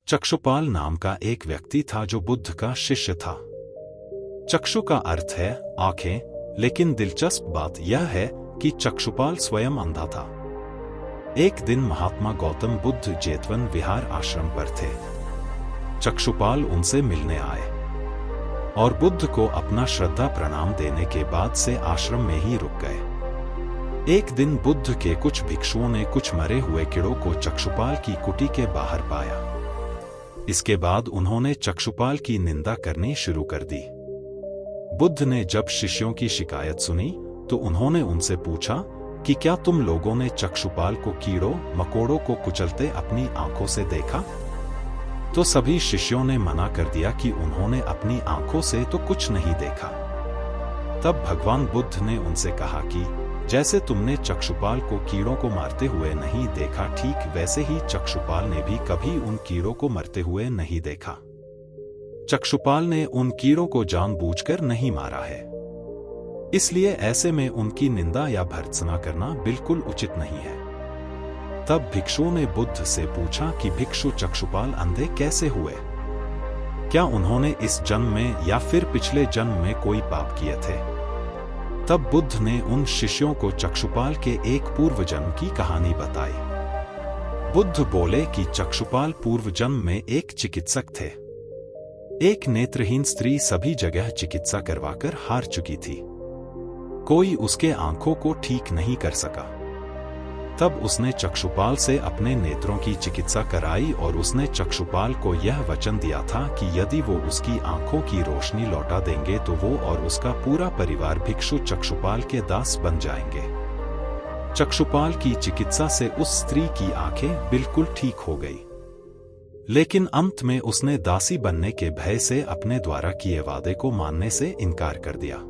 चक्षुपाल नाम का एक व्यक्ति था जो बुद्ध का शिष्य था। चक्षु का अर्थ है आंखें, लेकिन दिलचस्प बात यह है कि चक्षुपाल स्वयं अंधा था। एक दिन महात्मा गौतम बुद्ध जेतवन विहार आश्रम पर थे। चक्षुपाल उनसे मिलने आए और बुद्ध को अपना श्रद्धा प्रणाम देने के बाद से आश्रम में ही रुक गए। एक दिन बुद्ध के कुछ भिक्षुओं ने कुछ मरे हुए कीड़ों को चक्षुपाल की कुटी के बाहर पाया। इसके बाद उन्होंने चक्षुपाल की निंदा करनी शुरू कर दी। बुद्ध ने जब शिष्यों की शिकायत सुनी तो उन्होंने उनसे पूछा कि क्या तुम लोगों ने चक्षुपाल को कीड़ों मकोड़ों को कुचलते अपनी आंखों से देखा? तो सभी शिष्यों ने मना कर दिया कि उन्होंने अपनी आंखों से तो कुछ नहीं देखा। तब भगवान बुद्ध ने उनसे कहा कि जैसे तुमने चक्षुपाल को कीड़ों को मारते हुए नहीं देखा, ठीक वैसे ही चक्षुपाल ने भी कभी उन कीड़ों को मरते हुए नहीं देखा। चक्षुपाल ने उन कीड़ों को जानबूझकर नहीं मारा है, इसलिए ऐसे में उनकी निंदा या भर्त्सना करना बिल्कुल उचित नहीं है। तब भिक्षुओं ने बुद्ध से पूछा कि भिक्षु चक्षुपाल अंधे कैसे हुए? क्या उन्होंने इस जन्म में या फिर पिछले जन्म में कोई पाप किए थे? तब बुद्ध ने उन शिष्यों को चक्षुपाल के एक पूर्व जन्म की कहानी बताई। बुद्ध बोले कि चक्षुपाल पूर्व जन्म में एक चिकित्सक थे। एक नेत्रहीन स्त्री सभी जगह चिकित्सा करवाकर हार चुकी थी। कोई उसके आंखों को ठीक नहीं कर सका। तब उसने चक्षुपाल से अपने नेत्रों की चिकित्सा कराई और उसने चक्षुपाल को यह वचन दिया था कि यदि वो उसकी आंखों की रोशनी लौटा देंगे तो वो और उसका पूरा परिवार भिक्षु चक्षुपाल के दास बन जाएंगे। चक्षुपाल की चिकित्सा से उस स्त्री की आंखें बिल्कुल ठीक हो गई, लेकिन अंत में उसने दासी बनने के भय से अपने द्वारा किए वादे को मानने से इनकार कर दिया।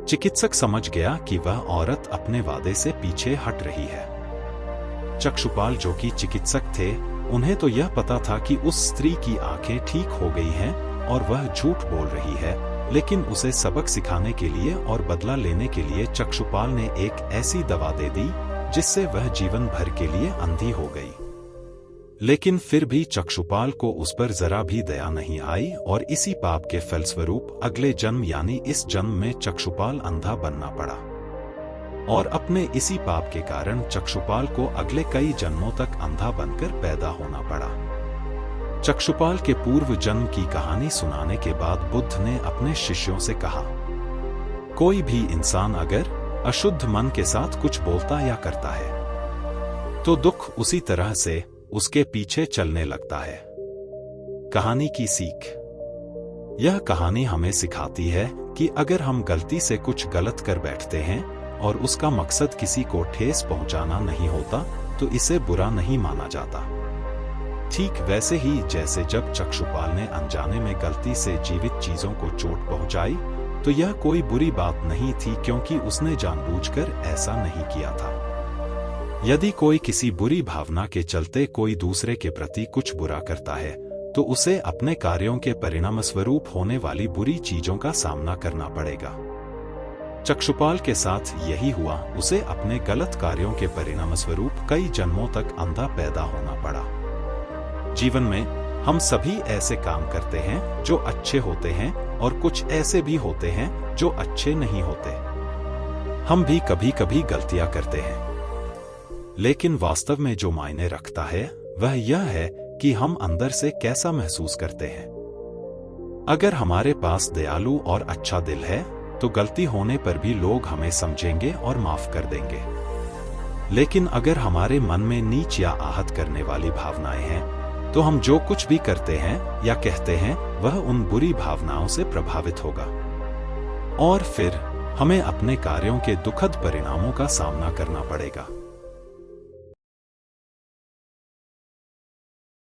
चिकित्सक समझ गया कि वह औरत अपने वादे से पीछे हट रही है। चक्षुपाल जो कि चिकित्सक थे, उन्हें तो यह पता था कि उस स्त्री की आंखें ठीक हो गई हैं और वह झूठ बोल रही है, लेकिन उसे सबक सिखाने के लिए और बदला लेने के लिए चक्षुपाल ने एक ऐसी दवा दे दी जिससे वह जीवन भर के लिए अंधी हो गई। लेकिन फिर भी चक्षुपाल को उस पर जरा भी दया नहीं आई और इसी पाप के फलस्वरूप अगले जन्म यानी इस जन्म में चक्षुपाल अंधा बनना पड़ा। और अपने इसी पाप के कारण चक्षुपाल को अगले कई जन्मों तक अंधा बनकर पैदा होना पड़ा। चक्षुपाल के पूर्व जन्म की कहानी सुनाने के बाद बुद्ध ने अपने शिष्यों से कहा, कोई भी इंसान अगर अशुद्ध मन के साथ कुछ बोलता या करता है तो दुख उसी तरह से उसके पीछे चलने लगता है। कहानी की सीख। यह कहानी हमें सिखाती है कि अगर हम गलती से कुछ गलत कर बैठते हैं और उसका मकसद किसी को ठेस पहुंचाना नहीं होता तो इसे बुरा नहीं माना जाता। ठीक वैसे ही जैसे जब चक्षुपाल ने अनजाने में गलती से जीवित चीजों को चोट पहुंचाई तो यह कोई बुरी बात नहीं थी, क्योंकि उसने जानबूझकर ऐसा नहीं किया था। यदि कोई किसी बुरी भावना के चलते कोई दूसरे के प्रति कुछ बुरा करता है तो उसे अपने कार्यों के परिणाम स्वरूप होने वाली बुरी चीजों का सामना करना पड़ेगा। चक्षुपाल के साथ यही हुआ। उसे अपने गलत कार्यों के परिणाम स्वरूप कई जन्मों तक अंधा पैदा होना पड़ा। जीवन में हम सभी ऐसे काम करते हैं जो अच्छे होते हैं और कुछ ऐसे भी होते हैं जो अच्छे नहीं होते। हम भी कभी कभी गलतियां करते हैं, लेकिन वास्तव में जो मायने रखता है वह यह है कि हम अंदर से कैसा महसूस करते हैं। अगर हमारे पास दयालु और अच्छा दिल है तो गलती होने पर भी लोग हमें समझेंगे और माफ कर देंगे। लेकिन अगर हमारे मन में नीच या आहत करने वाली भावनाएं हैं तो हम जो कुछ भी करते हैं या कहते हैं वह उन बुरी भावनाओं से प्रभावित होगा और फिर हमें अपने कार्यों के दुखद परिणामों का सामना करना पड़ेगा।